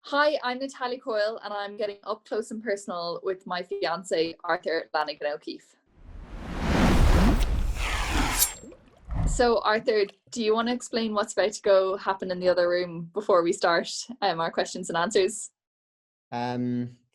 Hi, I'm Natalya Coyle, and I'm getting up close and personal with my fiance, Arthur Lanigan O'Keefe. So, Arthur, do you want to explain what's about to go happen in the other room before we start our questions and answers? For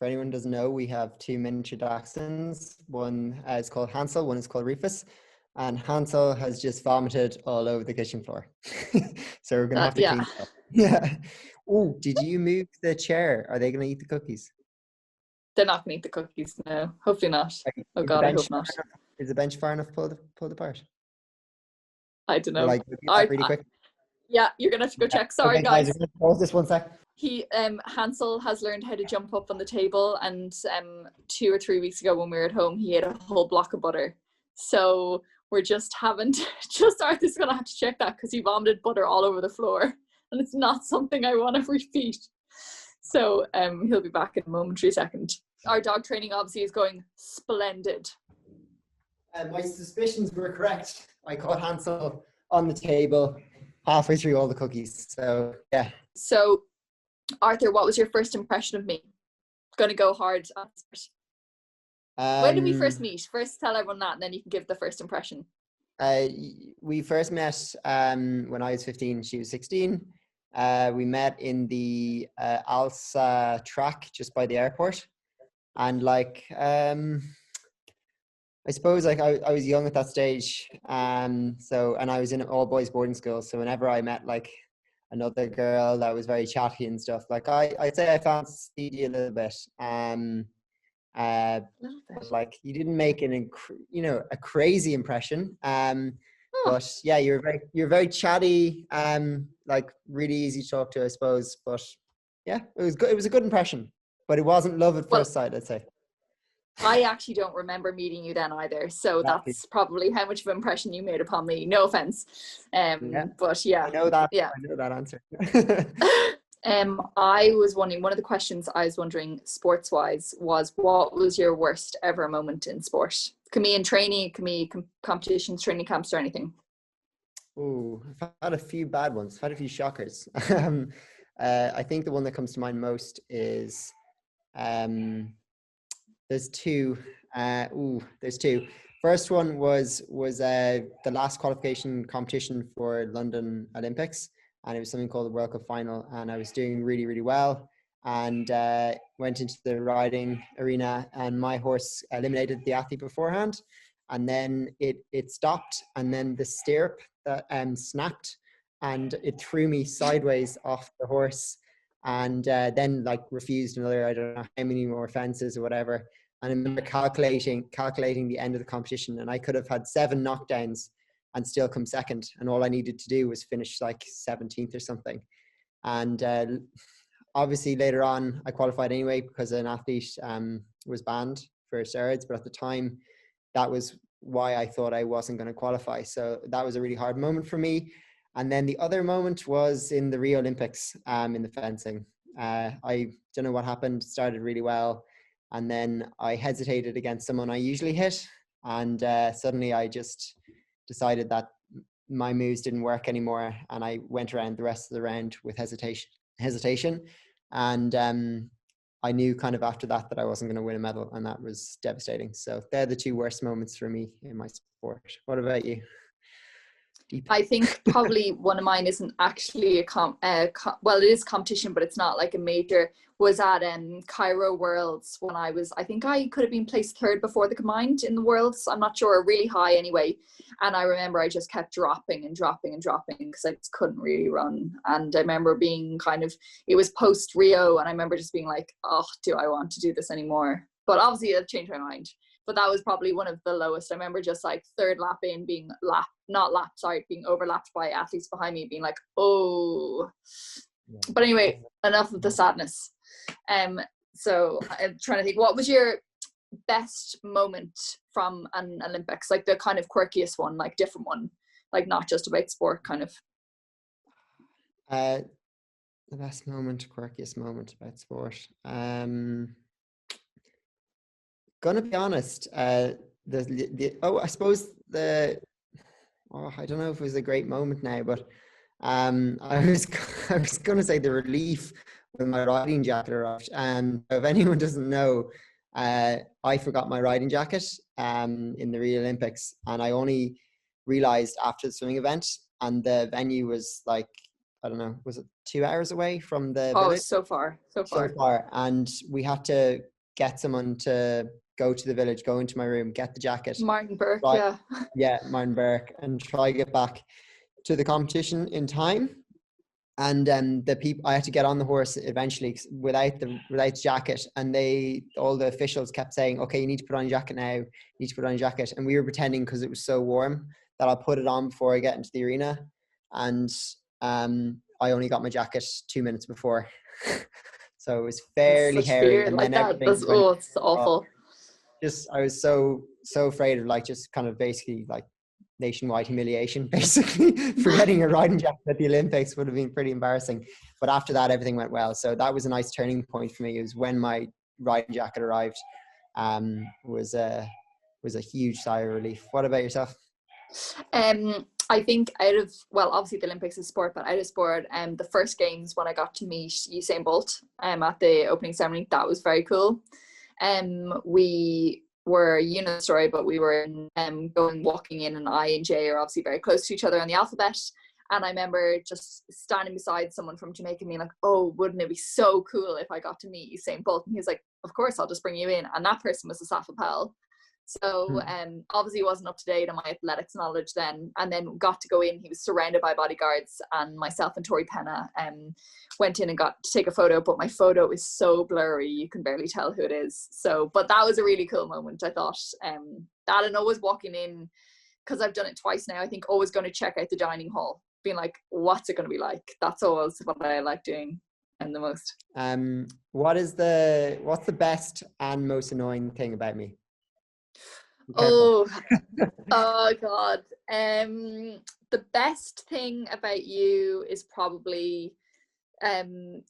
anyone who doesn't know, we have two miniature dachshunds. One is called Hansel, one is called Rufus. And Hansel has just vomited all over the kitchen floor. So we're going to have to clean it up. Yeah. Oh, did you move the chair? Are they going to eat the cookies? They're not going to eat the cookies, no. Hopefully not. Oh Is God, I hope not. Is the bench far enough pulled apart? I don't know. Like, really quick. Yeah, you're going to have to go check. Sorry, Okay, guys. You're going to pause this 1 sec. Hansel has learned how to jump up on the table, and 2 or 3 weeks ago when we were at home, he ate a whole block of butter. So we're just Arthur's gonna have to check that because he vomited butter all over the floor, and it's not something I want to repeat. So he'll be back in a momentary second. Our dog training obviously is going splendid. My suspicions were correct. I caught Hansel on the table halfway through all the cookies. So yeah. So Arthur, what was your first impression of me? Gonna go hard on it. When did we first meet? First tell everyone that, and then you can give the first impression. We first met when I was 15, she was 16. We met in the Alsa track just by the airport. And like, I suppose like I was young at that stage. And I was in an all boys boarding school. So whenever I met like another girl that was very chatty and stuff, like I'd say I fancied you a little bit. Like you didn't make a crazy impression. But yeah, you're very chatty, like really easy to talk to, I suppose. But yeah, it was good. It was a good impression, but it wasn't love at first sight, I'd say. I actually don't remember meeting you then either, so that's probably how much of an impression you made upon me. No offense, but yeah, I know that. Yeah, I know that answer. I was wondering, one of the questions I was wondering sports-wise was, what was your worst ever moment in sport? Can be in training, can be competitions, training camps, or anything. Oh, I've had a few bad ones. I've had a few shockers. I think the one that comes to mind most is there's two. There's two. First one was the last qualification competition for London Olympics, and it was something called the World Cup final, and I was doing really, really well, and went into the riding arena, and my horse eliminated the athlete beforehand, and then it stopped, and then the stirrup snapped, and it threw me sideways off the horse, and then like refused another, I don't know how many more fences or whatever. And I remember calculating the end of the competition, and I could have had 7 knockdowns and still come second. And all I needed to do was finish like 17th or something. And obviously later on, I qualified anyway because an athlete was banned for steroids. But at the time, that was why I thought I wasn't going to qualify. So that was a really hard moment for me. And then the other moment was in the Rio Olympics in the fencing. I don't know what happened, started really well. And then I hesitated against someone I usually hit. And suddenly I just decided that my moves didn't work anymore. And I went around the rest of the round with hesitation. And I knew kind of after that I wasn't going to win a medal. And that was devastating. So they're the 2 worst moments for me in my sport. What about you? I think probably one of mine isn't actually well, it is competition, but it's not like a major. Was at Cairo Worlds when I think I could have been placed 3rd before the combined in the Worlds. I'm not sure, really high anyway. And I remember I just kept dropping and dropping and dropping because I just couldn't really run. And I remember being it was post Rio, and I remember just being like, oh, do I want to do this anymore? But obviously I've changed my mind. But that was probably one of the lowest. I remember just like 3rd lap in being being overlapped by athletes behind me, being like, oh. Yeah. But anyway, enough of the sadness. So I'm trying to think, what was your best moment from an Olympics? Like the kind of quirkiest one, like different one, like not just about sport kind of. The best moment, quirkiest moment about sport. Gonna be honest, I suppose I don't know if it was a great moment now, but I was gonna say the relief when my riding jacket arrived. If anyone doesn't know, I forgot my riding jacket in the Rio Olympics, and I only realized after the swimming event, and the venue was like, I don't know, was it 2 hours away from the Oh, village? so far. So far. And we had to get someone to go to the village, go into my room, get the jacket. Martin Burke, try, yeah. Yeah, Martin Burke, and try to get back to the competition in time. And the people, I had to get on the horse eventually without the jacket, and all the officials kept saying, okay, you need to put on your jacket now, you need to put on your jacket. And we were pretending, because it was so warm, that I'll put it on before I get into the arena. And I only got my jacket 2 minutes before. So it was fairly hairy, and like then that. everything It's awful. I was so afraid of, like, just kind of basically like nationwide humiliation, basically. Forgetting your riding jacket at the Olympics would have been pretty embarrassing. But after that, everything went well. So that was a nice turning point for me. It was when my riding jacket arrived. Was a huge sigh of relief. What about yourself? I think obviously the Olympics is sport, but out of sport, the first games when I got to meet Usain Bolt at the opening ceremony, that was very cool. We were, you know the story, but we were walking in, and I and Jay are obviously very close to each other on the alphabet. And I remember just standing beside someone from Jamaica and being like, oh, wouldn't it be so cool if I got to meet Usain Bolt? And he was like, of course, I'll just bring you in. And that person was Asaf Pal. So obviously he wasn't up to date on my athletics knowledge then. And then got to go in. He was surrounded by bodyguards, and myself and Tori Penna went in and got to take a photo. But my photo is so blurry, you can barely tell who it is. So, but that was a really cool moment, I thought. That, and always walking in, because I've done it twice now, I think always going to check out the dining hall, being like, what's it going to be like? That's always what I like doing and the most. What's the best and most annoying thing about me? Oh God. The best thing about you is probably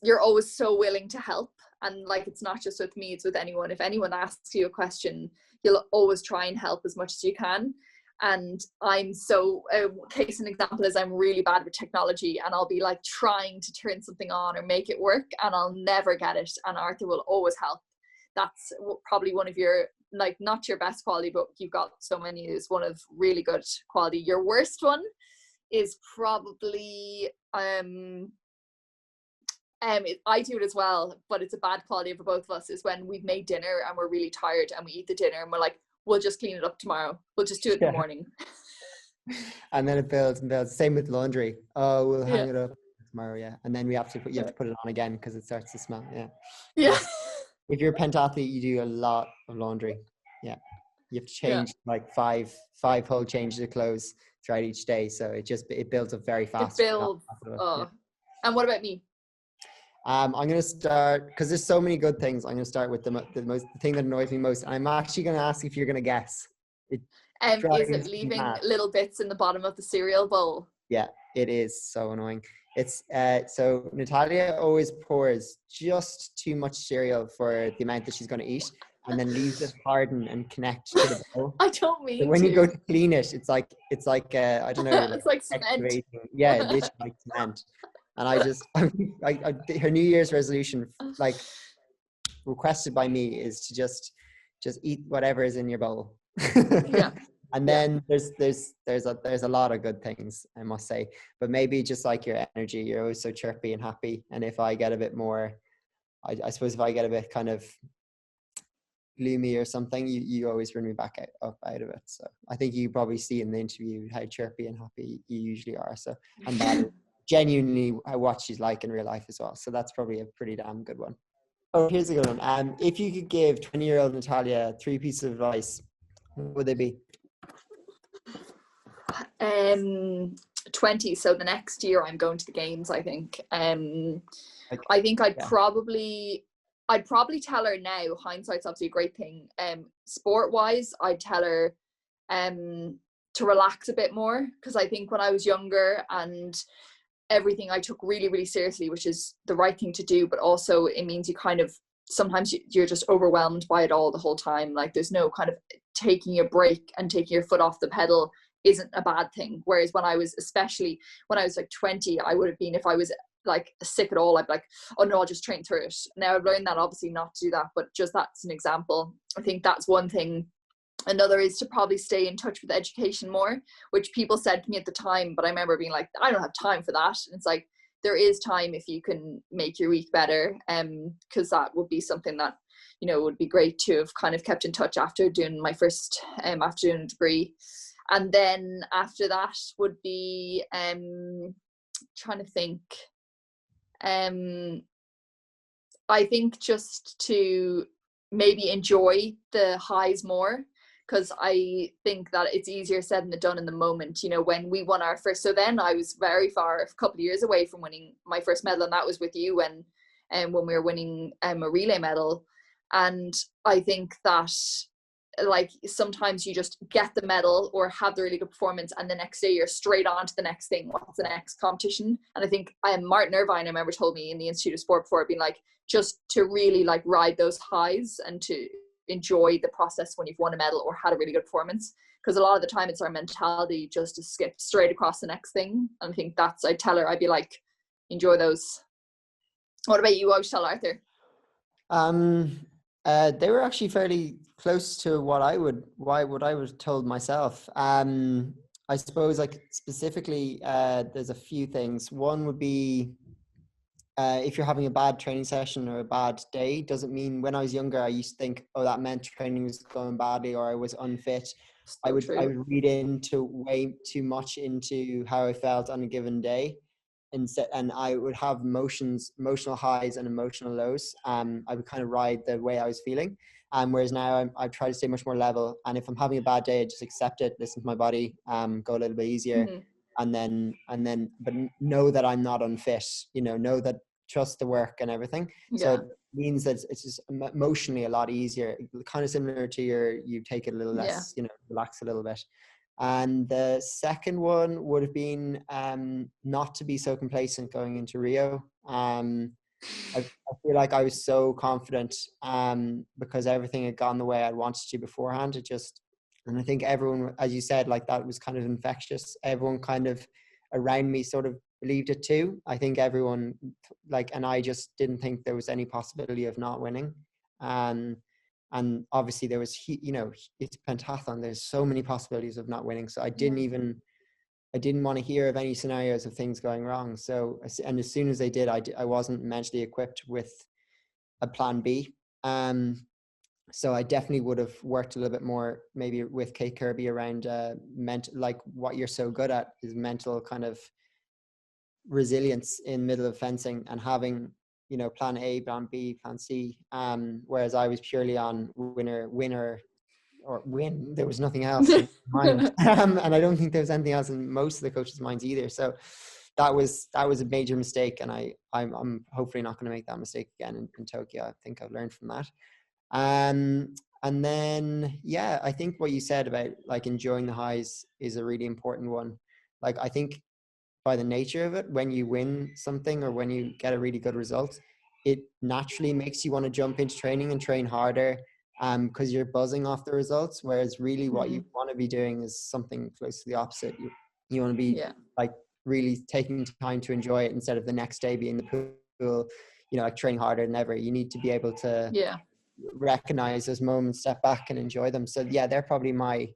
you're always so willing to help. And like, it's not just with me, it's with anyone. If anyone asks you a question, you'll always try and help as much as you can. And I'm so, case an example is I'm really bad with technology, and I'll be like trying to turn something on or make it work, and I'll never get it, and Arthur will always help. That's probably one of your, like, not your best quality, but you've got so many, is one of really good quality. Your worst one is probably I do it as well, but it's a bad quality for both of us, is when we've made dinner and we're really tired and we eat the dinner and we're like, we'll just clean it up tomorrow, we'll just do it in the morning. And then it builds and builds. Same with laundry. Oh, we'll hang it up tomorrow. Yeah. And then you have to put it on again because it starts to smell. Yeah. If you're a pentathlete, you do a lot of laundry. Yeah. You have to change like five whole changes of clothes throughout each day. So it builds up very fast. It builds. And what about me? I'm going to start, because there's so many good things. I'm going to start with the thing that annoys me most. I'm actually going to ask if you're going to guess. Is it leaving little bits in the bottom of the cereal bowl? Yeah, it is so annoying. It's so Natalya always pours just too much cereal for the amount that she's going to eat, and then leaves it harden and connect to the bowl. I don't mean. So when you go to clean it, it's like I don't know. It's like cement. Yeah, literally like cement. And her New Year's resolution, like requested by me, is to just eat whatever is in your bowl. Yeah. And then there's a lot of good things, I must say, but maybe just like your energy, you're always so chirpy and happy. And if I get a bit more, I suppose if I get a bit kind of gloomy or something, you always bring me back up out of it. So I think you probably see in the interview how chirpy and happy you usually are. So, and that is genuinely what she's like in real life as well. So that's probably a pretty damn good one. Oh, here's a good one. If you could give 20-year-old Natalya 3 pieces of advice, what would they be? 20. So the next year I'm going to the games, I think. I think I'd probably tell her now, hindsight's obviously a great thing. Sport wise, I'd tell her to relax a bit more, because I think when I was younger and everything I took really, really seriously, which is the right thing to do, but also it means you kind of, sometimes you're just overwhelmed by it all the whole time. Like, there's no kind of taking a break and taking your foot off the pedal isn't a bad thing. Whereas when I was like 20, I would have been, if I was like sick at all, I'd be like, oh no, I'll just train through it. Now I've learned that obviously not to do that, but just that's an example. I think that's one thing. Another is to probably stay in touch with education more, which people said to me at the time, but I remember being like, I don't have time for that. And it's like, there is time if you can make your week better, because that would be something that, you know, would be great to have kind of kept in touch after doing my first after doing a degree. And then after that would be trying to think, I think just to maybe enjoy the highs more, because I think that it's easier said than done in the moment. You know, when we won our first, so then I was very far, a couple of years away from winning my first medal, and that was with you when we were winning a relay medal. And I think that, like, sometimes you just get the medal or have the really good performance, and the next day you're straight on to the next thing. What's the next competition? And I think Martin Irvine, I remember, told me in the Institute of Sport before, being like, just to really like ride those highs and to enjoy the process when you've won a medal or had a really good performance, because a lot of the time it's our mentality just to skip straight across the next thing. And I think that's, I'd tell her, I'd be like, enjoy those. What about you? I would tell Arthur. They were actually fairly close to what I was told myself. I suppose, like, specifically, there's a few things. One would be, if you're having a bad training session or a bad day, doesn't mean, when I was younger, I used to think, oh, that meant training was going badly or I was unfit. So I would read into way too much into how I felt on a given day. And I would have emotional highs and emotional lows. I would kind of ride the way I was feeling. Whereas now I try to stay much more level. And if I'm having a bad day, I just accept it, listen to my body, go a little bit easier. Mm-hmm. But know that I'm not unfit, know that, trust the work and everything. Yeah. So it means that it's just emotionally a lot easier, kind of similar to you take it a little less, relax a little bit. And the second one would have been not to be so complacent going into Rio. I feel like I was so confident because everything had gone the way I wanted to beforehand. And I think everyone, as you said, like, that was kind of infectious. Everyone kind of around me sort of believed it too. I think everyone, like, and I just didn't think there was any possibility of not winning. And obviously there was, it's pentathlon. There's so many possibilities of not winning. So I didn't want to hear of any scenarios of things going wrong. So, and as soon as they did, I wasn't mentally equipped with a plan B. So I definitely would have worked a little bit more, maybe with Kate Kirby, around like, what you're so good at is mental kind of resilience in middle of fencing, and having, plan A, plan B, plan C. Whereas I was purely on winner or win. There was nothing else in mind. And I don't think there was anything else in most of the coaches' minds either. So that was a major mistake, and I'm hopefully not going to make that mistake again in Tokyo. I think I've learned from that. And then, I think what you said about, like, enjoying the highs is a really important one. Like, I think by the nature of it, when you win something or when you get a really good result, it naturally makes you want to jump into training and train harder, because you're buzzing off the results. Whereas really what you want to be doing is something close to the opposite. You want to be like really taking time to enjoy it, instead of the next day being the pool, like, training harder than ever. You need to be able to recognize those moments, step back and enjoy them. So they're probably my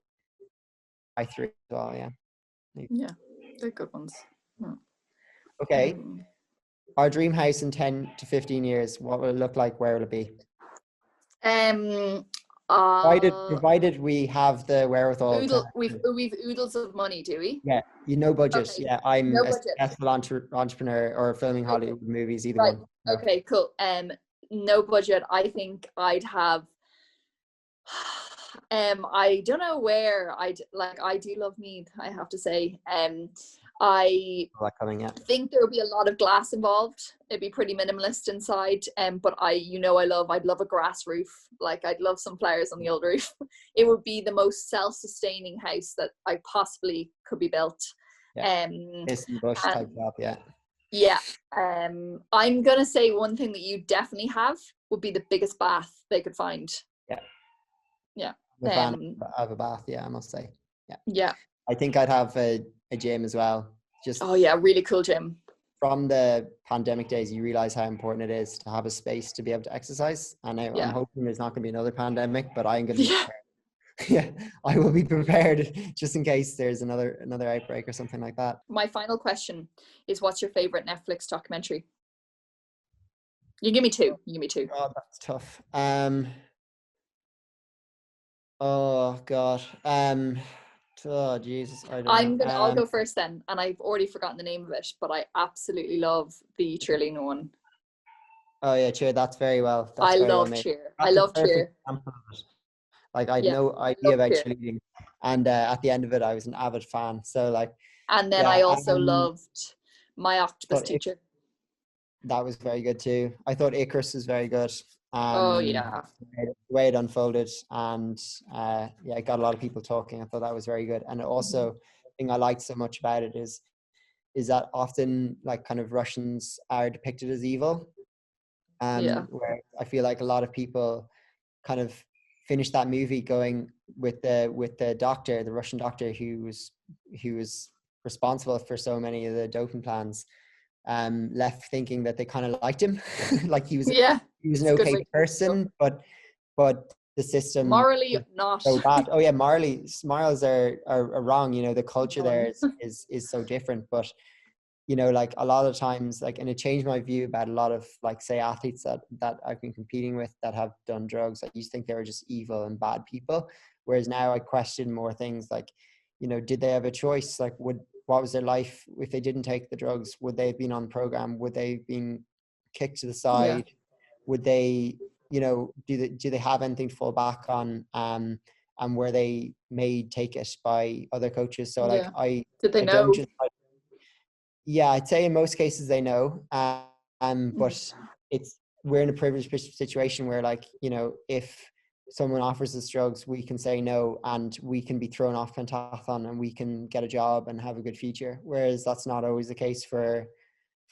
three as well. They're good ones. Okay. Our dream house in 10 to 15 years, what will it look like? Where will it be? Provided we have the wherewithal. We've oodles of money, do we? Yeah, budget. Okay. Yeah, I'm no a budget. successful entrepreneur, or filming Hollywood movies, either right. one. No. Okay, cool. No budget. I think I'd have. I don't know where I do love Mead, I have to say. I think there would be a lot of glass involved. It'd be pretty minimalist inside. But I'd love a grass roof. Like, I'd love some flowers on the old roof. It would be the most self-sustaining house that I possibly could be built. Bush type job, I'm gonna say one thing that you definitely have would be the biggest bath they could find. I have a bath, I must say. I think I'd have a gym as well. Really cool gym. from the pandemic days, you realize how important it is to have a space to be able to exercise. And I'm hoping there's not going to be another pandemic, but I'm going to be yeah, I will be prepared just in case there's another outbreak or something like that. My final question is, what's your favorite Netflix documentary? You give me two. Oh, that's tough. Oh God. Oh Jesus, I don't know. I'll go first then, and I've already forgotten the name of it, but I absolutely love the cheerleading one. Oh yeah, Cheer. That's very well. That's I very well love made. Cheer. That's I love a perfect Cheer. example of it. Like I had Yeah, no I idea love about Cheer. cheerleading, and at the end of it, I was an avid fan. So like, And then I also loved My Octopus Teacher. That was very good too. I thought Icarus was very good. Oh yeah. The way it unfolded, and yeah, it got a lot of people talking. I thought that was very good. And also, the thing I liked so much about it is that often like kind of Russians are depicted as evil. Where I feel like a lot of people kind of finished that movie going with the doctor, the Russian doctor who was responsible for so many of the doping plans, left thinking that they kind of liked him, like he was an okay person, but the system morally not so bad. Oh yeah, morals are wrong. You know, the culture there is so different, but you know, like a lot of times, like, and it changed my view about a lot of like, say, athletes that I've been competing with that have done drugs. I used to think they were just evil and bad people, whereas now I question more things like, you know, did they have a choice? Like, what was their life if they didn't take the drugs? Would they have been on the program? Would they have been kicked to the side? Would they, you know, do they have anything to fall back on? And were they made take it by other coaches? So like, did they I know? don't just, yeah, I'd say in most cases they know, but we're in a privileged situation where, like, you know, if someone offers us drugs, we can say no, and we can be thrown off pentathlon, and we can get a job and have a good future. Whereas that's not always the case for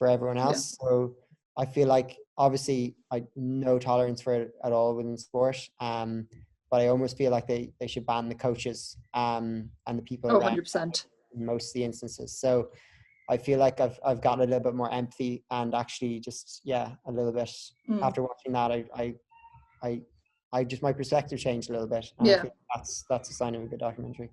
everyone else. So I feel like obviously I no tolerance for it at all within sport. But I almost feel like they should ban the coaches and the people around 100%. in most of the instances. So I feel like I've gotten a little bit more empathy, and actually just a little bit after watching that, I just, my perspective changed a little bit, and I feel like that's a sign of a good documentary.